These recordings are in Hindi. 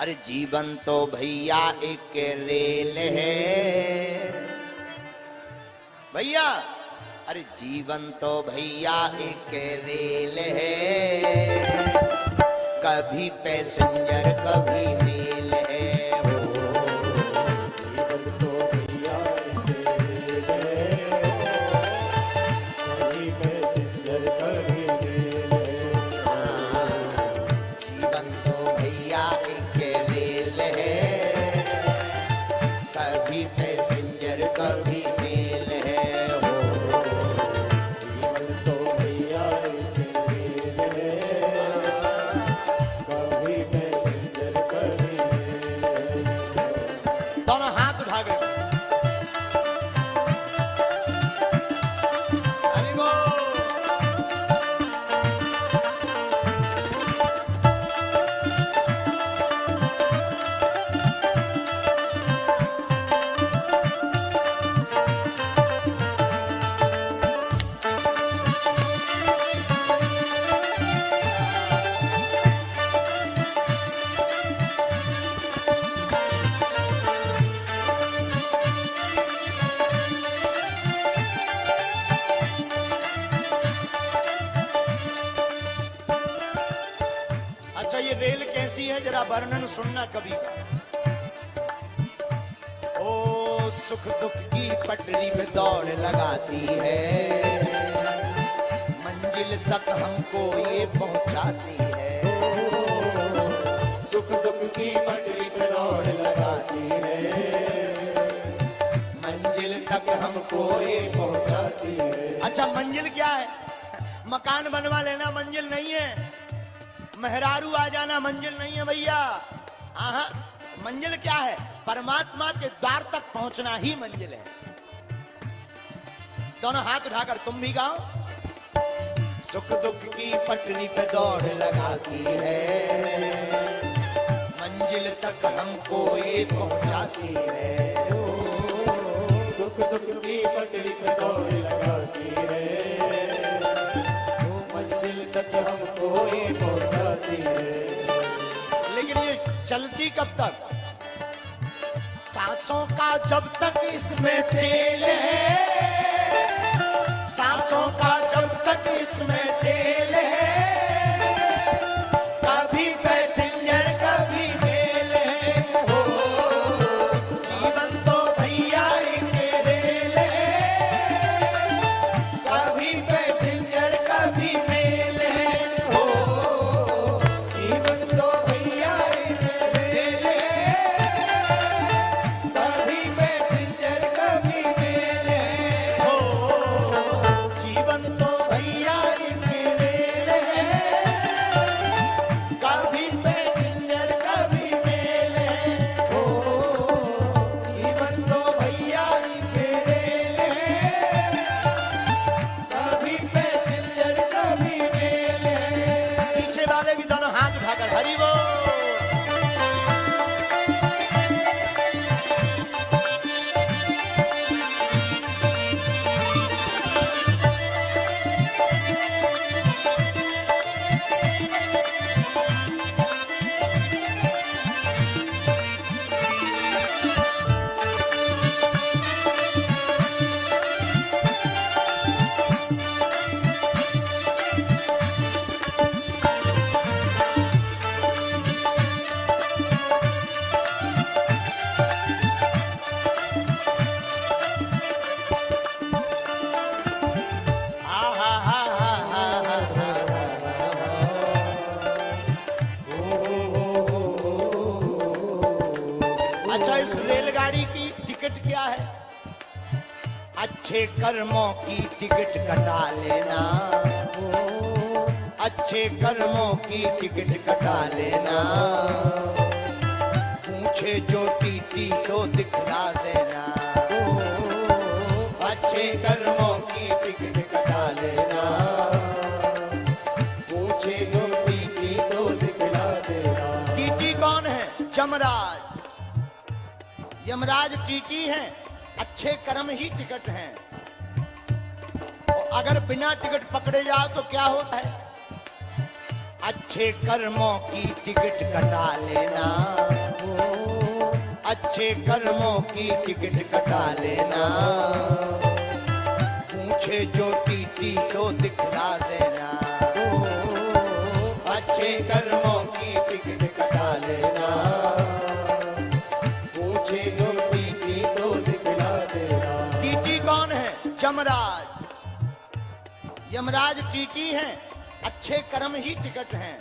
अरे जीवन तो भैया एक रेल है भैया, अरे जीवन तो भैया एक रेल है, कभी पैसेंजर कभी मेल है। जीवन तो भैया एक रेल है, कभी पैसेंजर कभी मेल है। जीवन तो भैया एक रेल है, कभी पैसेंजर कभी मेल है। जीवन तो भैया एक रेल है, कभी पैसेंजर कभी मेल है। दोनों हाथ उठा गए। हरि बोल। अच्छा ये रेल कैसी है जरा वर्णन सुनना कभी का। ओ सुख दुख की पटरी पे दौड़ लगाती है, मंजिल तक हमको ये पहुंचाती है। सुख दुख की पटरी पे दौड़ लगाती है, मंजिल तक हमको ये पहुंचाती है। अच्छा मंजिल क्या है? मकान बनवा लेना मंजिल नहीं है, मेहरारू आ जाना मंजिल नहीं है भैया। आहा, मंजिल क्या है? परमात्मा के द्वार तक पहुंचना ही मंजिल है। दोनों हाथ उठाकर तुम भी गाओ। सुख दुख की पटरी पे दौड़ लगाती है, मंजिल तक हमको ये पहुंचाती है। सुख दुख की पटरी पे दौड़ लगाती है, मंजिल तक हमको ये पहुंचाती है। लेकिन ये चलती कब तक? सांसों का जब तक इसमें तेल है, सांसों का जब तक इसमें तेल है, कभी पैसेंजर कभी मेल है। हो जीवन तो भैया एक रेल है, कभी पैसेंजर कभी मेल है। हो जीवन तो भैया एक रेल है, कभी पैसेंजर कभी मेल है। हो जीवन तो भैया एक रेल है, कभी पैसेंजर कभी मेल है। हो जीवन तो भैया एक रेल है, कभी पैसेंजर कभी मेल है। पीछे वाले भी दोनों हाथ उठाकर हरि बोल। अच्छा इस रेलगाड़ी की टिकट क्या है? अच्छे कर्मों की टिकट कटा लेना, अच्छे कर्मों की टिकट कटा लेना, पूछे जो टीटी तो दिखला देना। अच्छे कर्मों की टिकट कटा लेना, पूछे जो टीटी तो दिखला देना। टीटी कौन है? यमराज। यमराज टीटी हैं, अच्छे कर्म ही टिकट हैं। और अगर बिना टिकट पकड़े जाओ तो क्या होता है? अच्छे कर्मों की टिकट कटा लेना, अच्छे कर्मों की टिकट कटा लेना, पूछे जो टीटी तो दिखला देना। अच्छे कर्मों की टिकट कटा लेना, पूछे जो टीटी तो दिखला देना। टीटी कौन है? यमराज। यमराज टीटी हैं, अच्छे कर्म ही टिकट हैं।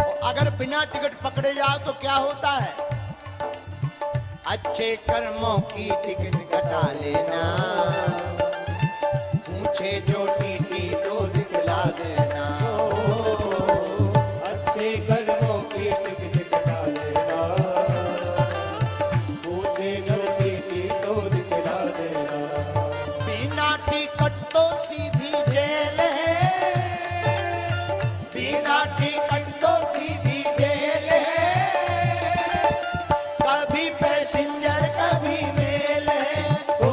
और अगर बिना टिकट पकड़े जाओ तो क्या होता है? अच्छे कर्मों की टिकट कटा लेना, पूछे जो टीटी तो दिखला देना। अच्छे कर्मों की टिकट कटा लेना, पूछे जो टीटी तो दिखला देना। बिना टिकट तो सीधी जेल है, बिना टिकट तो सीधी जेल है, कभी पैसेंजर कभी मेल है। ओ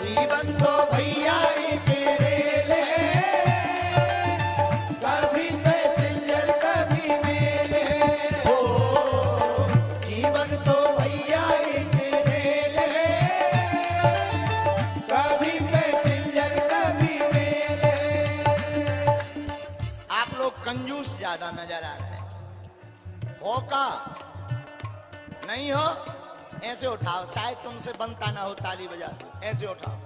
जीवन तो भैया एक रेल है, कभी पैसेंजर कभी मेल है। ओ जीवन तो भैया एक रेल है, कभी पैसेंजर कभी मेल है। आप लोग कंजूस ज्यादा नजर आ रहे हैं, हो का नहीं हो? ऐसे उठाओ, शायद तुमसे बनता ना हो ताली बजा दो, ऐसे उठाओ।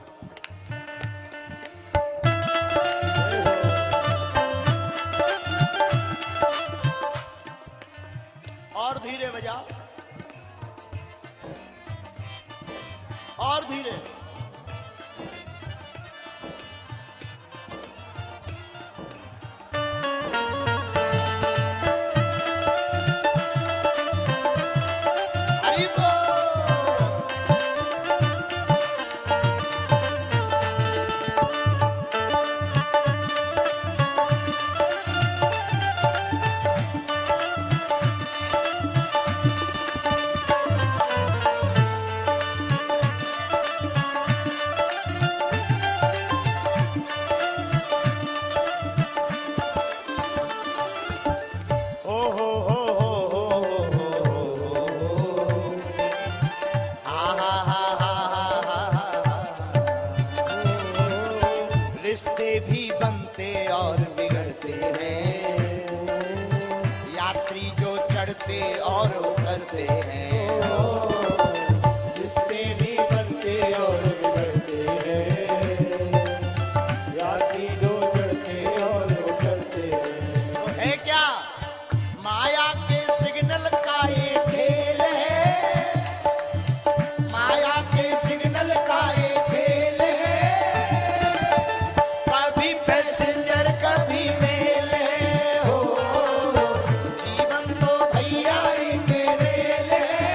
और धीरे बजाओ, और धीरे। हरि बोल। रिश्ते भी बनते और बिगड़ते हैं, यात्री जो चढ़ते और उतरते हैं। रिश्ते भी बनते और बिगड़ते हैं, यात्री जो चढ़ते और उतरते हैं। तो है क्या? माया के सिग्नल का ये खेल है, माया के सिग्नल का ये खेल है, कभी पैसेंजर कभी मेल है। हो जीवन तो भैया एक रेल है,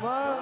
माँ